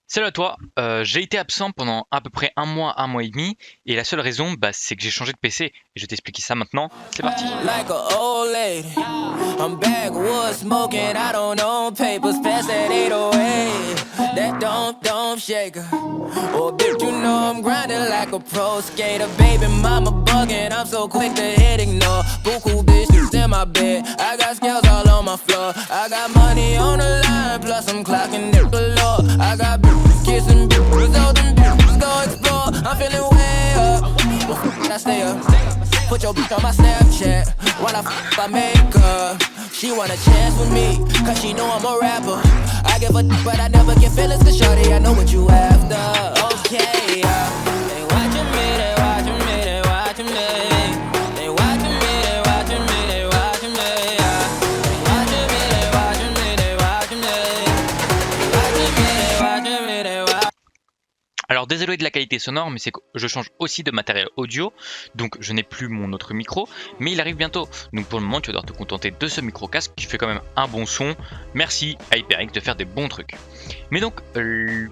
Salut à toi, j'ai été absent pendant à peu près un mois et demi, et la seule raison, c'est que j'ai changé de PC, et je vais t'expliquer ça maintenant, c'est parti. Like a old lady, I'm backwoods smoking. I don't own papers, pass that 808. That don't shake her. Oh, bitch, you know I'm grinding like a pro skater. Baby mama bugging, I'm so quick to hit ignore. Buku bitches in my bed, I got scales all on my floor. I got money on the line, plus I'm clocking it galore. I got bitches kissing bitches, all them bitches go explore. I'm feeling way up, well, I stay up. Put your bitch on my Snapchat while I make her. She want a chance with me, cause she know I'm a rapper. I give a but I never get feelings, cause shorty, I know what you after. Okay, they watching me, they watching me, they watching me. They watching me, they watching me, they watching me. They watching me, they watching me, they watching me. They watching me, they watching me, they watching me. Alors désolé de la qualité sonore, mais c'est que je change aussi de matériel audio, donc je n'ai plus mon autre micro, mais il arrive bientôt. Donc pour le moment tu vas devoir te contenter de ce micro casque qui fait quand même un bon son. Merci à HyperX de faire des bons trucs. Mais donc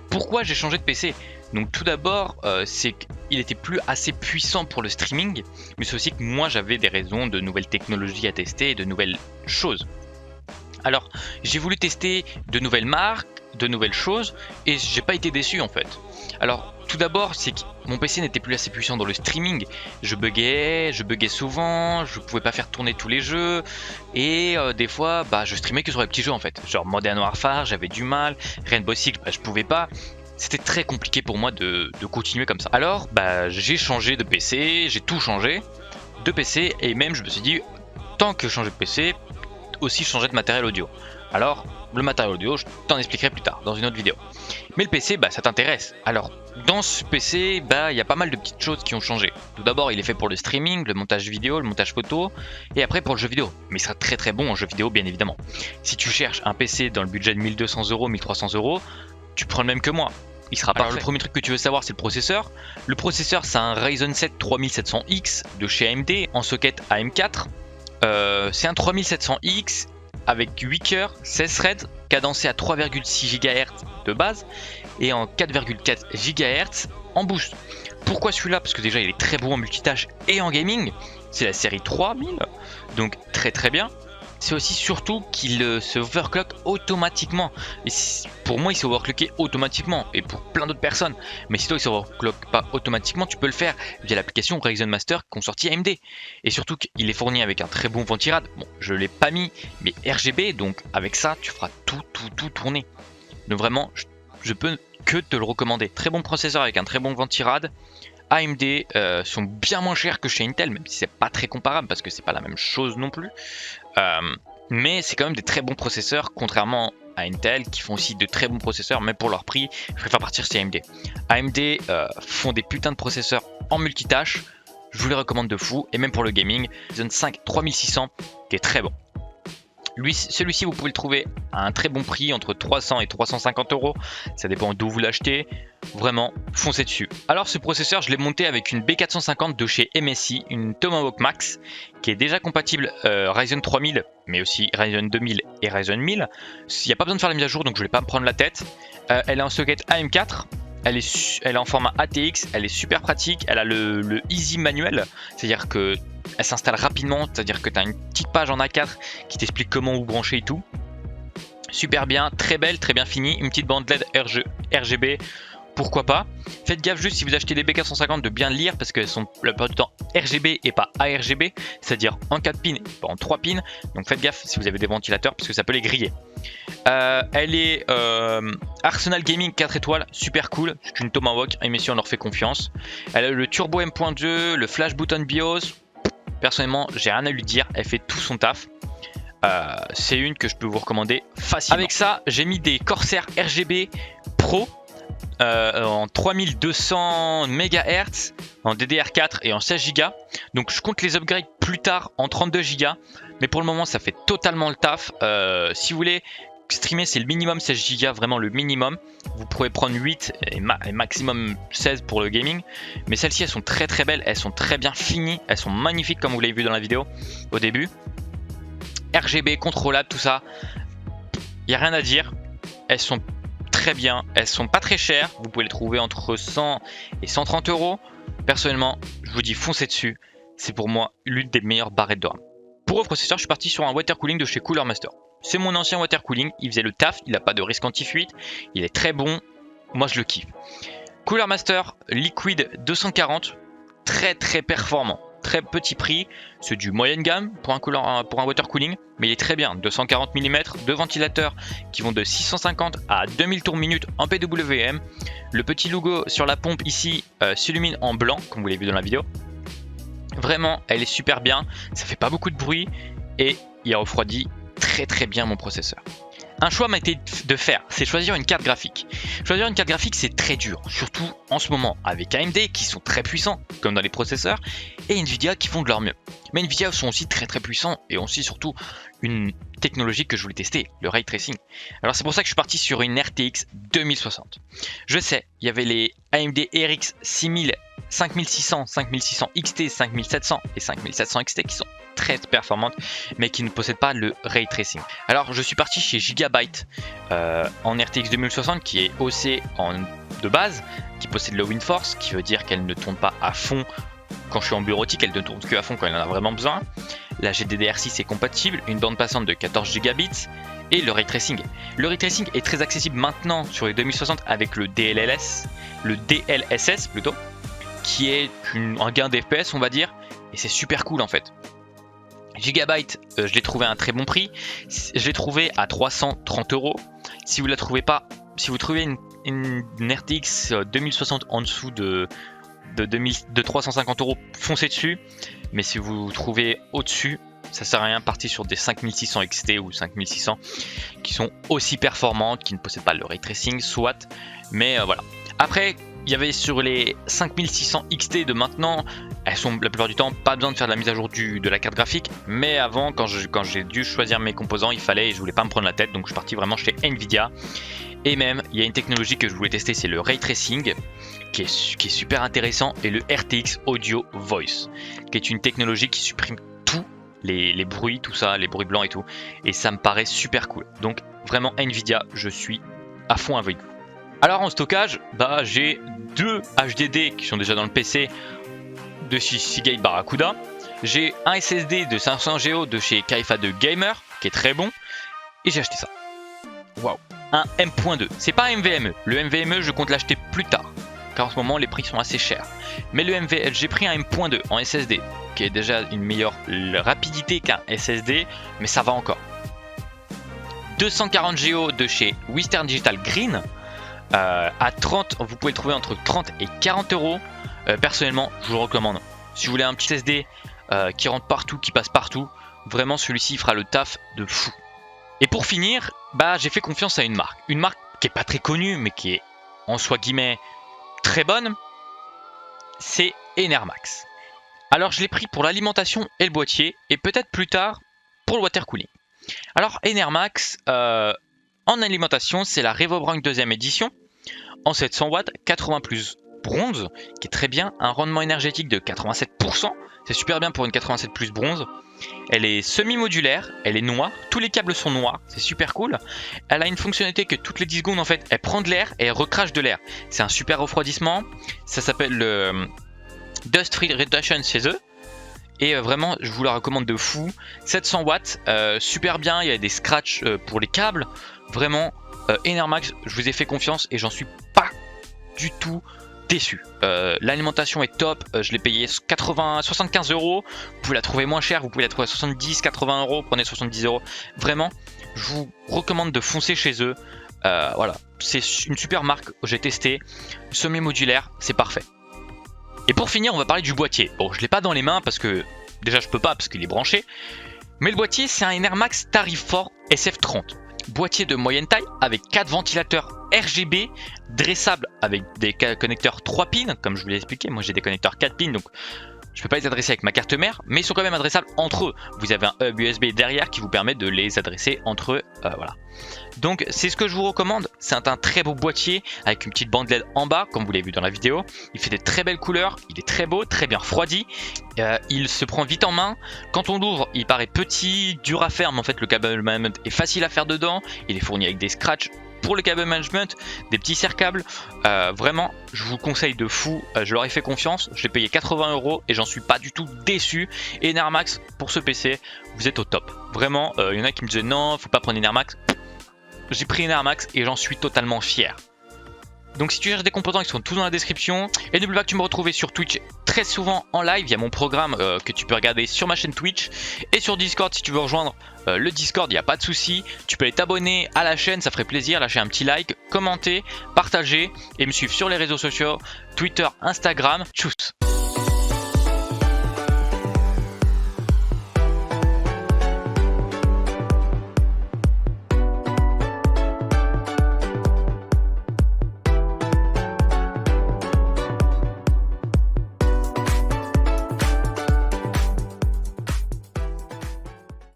pourquoi j'ai changé de PC? Donc tout d'abord c'est qu'il était plus assez puissant pour le streaming, mais c'est aussi que moi j'avais des raisons de nouvelles technologies à tester et de nouvelles choses. Alors j'ai voulu tester de nouvelles marques, de nouvelles choses, et j'ai pas été déçu en fait. Alors tout d'abord c'est que mon PC n'était plus assez puissant dans le streaming, je buguais souvent, je pouvais pas faire tourner tous les jeux, et des fois je streamais que sur les petits jeux en fait, genre Modern Warfare j'avais du mal, Rainbow Six je pouvais pas. C'était très compliqué pour moi de continuer comme ça. Alors j'ai changé de PC, j'ai tout changé de PC, et même je me suis dit tant que changer de PC, aussi changer de matériel audio. Alors le matériel audio je t'en expliquerai plus tard dans une autre vidéo. Mais le PC ça t'intéresse. Alors dans ce PC il y a pas mal de petites choses qui ont changé. Tout d'abord il est fait pour le streaming, le montage vidéo, le montage photo, et après pour le jeu vidéo. Mais il sera très très bon en jeu vidéo bien évidemment. Si tu cherches un PC dans le budget de 1200 €, 1300 €, tu prends le même que moi. Il sera parfait. Alors, le premier truc que tu veux savoir c'est le processeur. Le processeur c'est un Ryzen 7 3700X de chez AMD en socket AM4. C'est un 3700X avec 8 cœurs, 16 threads, cadencé à 3,6 GHz de base et en 4,4 GHz en boost. Pourquoi celui-là? Parce que déjà il est très bon en multitâche et en gaming. C'est la série 3000, donc très très bien. C'est aussi surtout qu'il se overclock automatiquement. Et pour moi il s'est overclocké automatiquement, et pour plein d'autres personnes. Mais si toi il se overclock pas automatiquement, tu peux le faire via l'application Ryzen Master qu'ont sorti AMD. Et surtout qu'il est fourni avec un très bon ventirad. Bon, je l'ai pas mis, mais RGB, donc avec ça tu feras tout tourner. Donc vraiment je peux que te le recommander. Très bon processeur avec un très bon ventirad. AMD sont bien moins chers que chez Intel, même si c'est pas très comparable parce que c'est pas la même chose non plus. Mais c'est quand même des très bons processeurs, contrairement à Intel qui font aussi de très bons processeurs, mais pour leur prix je préfère partir chez AMD. AMD font des putains de processeurs en multitâche, je vous les recommande de fou, et même pour le gaming, Ryzen 5 3600 qui est très bon. Celui-ci vous pouvez le trouver à un très bon prix, entre 300 et 350 €, ça dépend d'où vous l'achetez. Vraiment foncez dessus. Alors ce processeur je l'ai monté avec une B450 de chez MSI, une Tomahawk Max qui est déjà compatible Ryzen 3000 mais aussi Ryzen 2000 et Ryzen 1000. Il n'y a pas besoin de faire la mise à jour, donc je ne vais pas me prendre la tête. Elle est en socket AM4. Elle est en format ATX, elle est super pratique, elle a le Easy Manuel, c'est-à-dire que elle s'installe rapidement, c'est-à-dire que tu as une petite page en A4 qui t'explique comment vous brancher et tout. Super bien, très belle, très bien finie, une petite bande LED RGB, pourquoi pas. Faites gaffe juste si vous achetez des B450 de bien lire parce qu'elles sont la plupart du temps RGB et pas ARGB, c'est-à-dire en 4 pins et pas en 3 pins, donc faites gaffe si vous avez des ventilateurs parce que ça peut les griller. Elle est Arsenal Gaming 4 étoiles, super cool, c'est une Tomahawk, et messieurs on leur fait confiance. Elle a le Turbo M.2, le Flash Button BIOS, personnellement j'ai rien à lui dire, elle fait tout son taf. C'est une que je peux vous recommander facilement. Avec ça j'ai mis des Corsair RGB Pro en 3200 MHz, en DDR4 et en 16 Go. Donc je compte les upgrades plus tard en 32 Go, mais pour le moment ça fait totalement le taf. Si vous voulez streamer c'est le minimum 16 Go, vraiment le minimum. Vous pourrez prendre 8 et maximum 16 pour le gaming, mais celles-ci elles sont très très belles, elles sont très bien finies, elles sont magnifiques comme vous l'avez vu dans la vidéo au début. RGB contrôlable, tout ça, il n'y a rien à dire, elles sont très bien. Elles sont pas très chères. Vous pouvez les trouver entre 100 et 130 euros. Personnellement, je vous dis foncez dessus. C'est pour moi l'une des meilleures barrettes de RAM. Pour le processeur, je suis parti sur un water cooling de chez Cooler Master. C'est mon ancien water cooling. Il faisait le taf. Il n'a pas de risque anti-fuite. Il est très bon. Moi, je le kiffe. Cooler Master Liquid 240. Très performant. Très petit prix, c'est du moyenne gamme pour un water cooling, mais il est très bien. 240 mm, deux ventilateurs qui vont de 650 à 2000 tours minute en PWM. Le petit logo sur la pompe ici s'illumine en blanc, comme vous l'avez vu dans la vidéo. Vraiment, elle est super bien, ça fait pas beaucoup de bruit et il refroidit très bien mon processeur. Un choix m'a été de faire, c'est choisir une carte graphique. Choisir une carte graphique, c'est très dur, surtout en ce moment avec AMD qui sont très puissants, comme dans les processeurs, et Nvidia qui font de leur mieux. Mais Nvidia sont aussi très puissants et ont aussi surtout une technologie que je voulais tester, le ray tracing. Alors c'est pour ça que je suis parti sur une RTX 2060. Je sais, il y avait les AMD RX 6000, 5600, 5600 XT, 5700 et 5700 XT qui sont très performantes mais qui ne possèdent pas le ray tracing. Alors je suis parti chez Gigabyte en RTX 2060 qui est OC de base, qui possède le WindForce, qui veut dire qu'elle ne tourne pas à fond quand je suis en bureautique, elle ne tourne que à fond quand elle en a vraiment besoin. La GDDR6 est compatible, une bande passante de 14 Gigabits et le ray tracing. Le ray tracing est très accessible maintenant sur les 2060 avec le DLSS plutôt, qui est un gain d'FPS on va dire, et c'est super cool en fait. Gigabyte, je l'ai trouvé à un très bon prix, je l'ai trouvé à 330 euros. Si vous la trouvez pas, si vous trouvez une RTX 2060 en dessous de 350 euros, foncez dessus. Mais si vous trouvez au-dessus, ça sert à rien, partir sur des 5600 XT ou 5600 qui sont aussi performantes, qui ne possèdent pas le ray tracing, soit. Mais voilà. Après, il y avait sur les 5600 XT de maintenant, elles sont la plupart du temps pas besoin de faire de la mise à jour de la carte graphique. Mais avant, quand j'ai dû choisir mes composants, il fallait et je voulais pas me prendre la tête, donc je suis parti vraiment chez Nvidia. Et même, il y a une technologie que je voulais tester, c'est le ray tracing, qui est super intéressant, et le RTX Audio Voice, qui est une technologie qui supprime tous les bruits, tout ça, les bruits blancs et tout. Et ça me paraît super cool. Donc vraiment Nvidia, je suis à fond avec vous. Alors en stockage, j'ai deux HDD qui sont déjà dans le PC de chez Seagate Barracuda. J'ai un SSD de 500 Go de chez Kaifa 2 Gamer, qui est très bon. Et j'ai acheté ça. Waouh! Un M.2. C'est pas un NVMe. Le NVMe, je compte l'acheter plus tard, car en ce moment les prix sont assez chers. Mais le j'ai pris un M.2 en SSD, qui est déjà une meilleure rapidité qu'un SSD, mais ça va encore. 240 Go de chez Western Digital Green. À 30, vous pouvez le trouver entre 30 et 40 euros. Personnellement, je vous le recommande. Si vous voulez un petit SSD qui rentre partout, qui passe partout, vraiment celui-ci fera le taf de fou. Et pour finir, j'ai fait confiance à une marque qui est pas très connue, mais qui est en soi guillemets très bonne. C'est Enermax. Alors je l'ai pris pour l'alimentation et le boîtier, et peut-être plus tard pour le water cooling. Alors Enermax, en alimentation, c'est la RevoBranch 2ème édition, en 700 watts, 80 plus bronze, qui est très bien, un rendement énergétique de 87%, c'est super bien pour une 87 plus bronze. Elle est semi-modulaire, elle est noire, tous les câbles sont noirs, c'est super cool. Elle a une fonctionnalité que toutes les 10 secondes en fait, elle prend de l'air et elle recrache de l'air. C'est un super refroidissement, ça s'appelle le Dust Free Reduction chez eux. Et vraiment, je vous la recommande de fou. 700 watts, super bien, il y a des scratchs pour les câbles. Vraiment, Enermax, je vous ai fait confiance et j'en suis pas du tout déçu. L'alimentation est top, je l'ai payé 75 euros. Vous pouvez la trouver moins chère, vous pouvez la trouver à 70, 80 euros, prenez 70 euros. Vraiment, je vous recommande de foncer chez eux. Voilà, c'est une super marque, j'ai testé. Semi-modulaire, c'est parfait. Et pour finir, on va parler du boîtier. Bon, je l'ai pas dans les mains parce que déjà je peux pas parce qu'il est branché. Mais le boîtier, c'est un Enermax Tarif4 SF30. Boîtier de moyenne taille avec 4 ventilateurs RGB dressables avec des connecteurs 3 pins, comme je vous l'ai expliqué. Moi j'ai des connecteurs 4 pins, donc je peux pas les adresser avec ma carte mère, mais ils sont quand même adressables entre eux. Vous avez un hub USB derrière qui vous permet de les adresser entre eux. Voilà. Donc c'est ce que je vous recommande. C'est un très beau boîtier avec une petite bande LED en bas, comme vous l'avez vu dans la vidéo. Il fait des très belles couleurs, il est très beau, très bien refroidi. Il se prend vite en main. Quand on l'ouvre, il paraît petit, dur à faire, mais en fait le câble management est facile à faire dedans. Il est fourni avec des scratchs pour le câble management, des petits serre-câbles, vraiment je vous conseille de fou, je leur ai fait confiance, je l'ai payé 80 € et j'en suis pas du tout déçu. Et une Airmax pour ce PC, vous êtes au top. Vraiment, il y en a qui me disaient non, faut pas prendre une Airmax. J'ai pris une Airmax et j'en suis totalement fier. Donc si tu cherches des composants, ils sont tous dans la description. Et n'oublie pas que tu me retrouves sur Twitch très souvent en live via mon programme que tu peux regarder sur ma chaîne Twitch. Et sur Discord, si tu veux rejoindre le Discord, il n'y a pas de souci. Tu peux aller t'abonner à la chaîne, ça ferait plaisir. Lâcher un petit like, commenter, partager et me suivre sur les réseaux sociaux, Twitter, Instagram. Tchuss.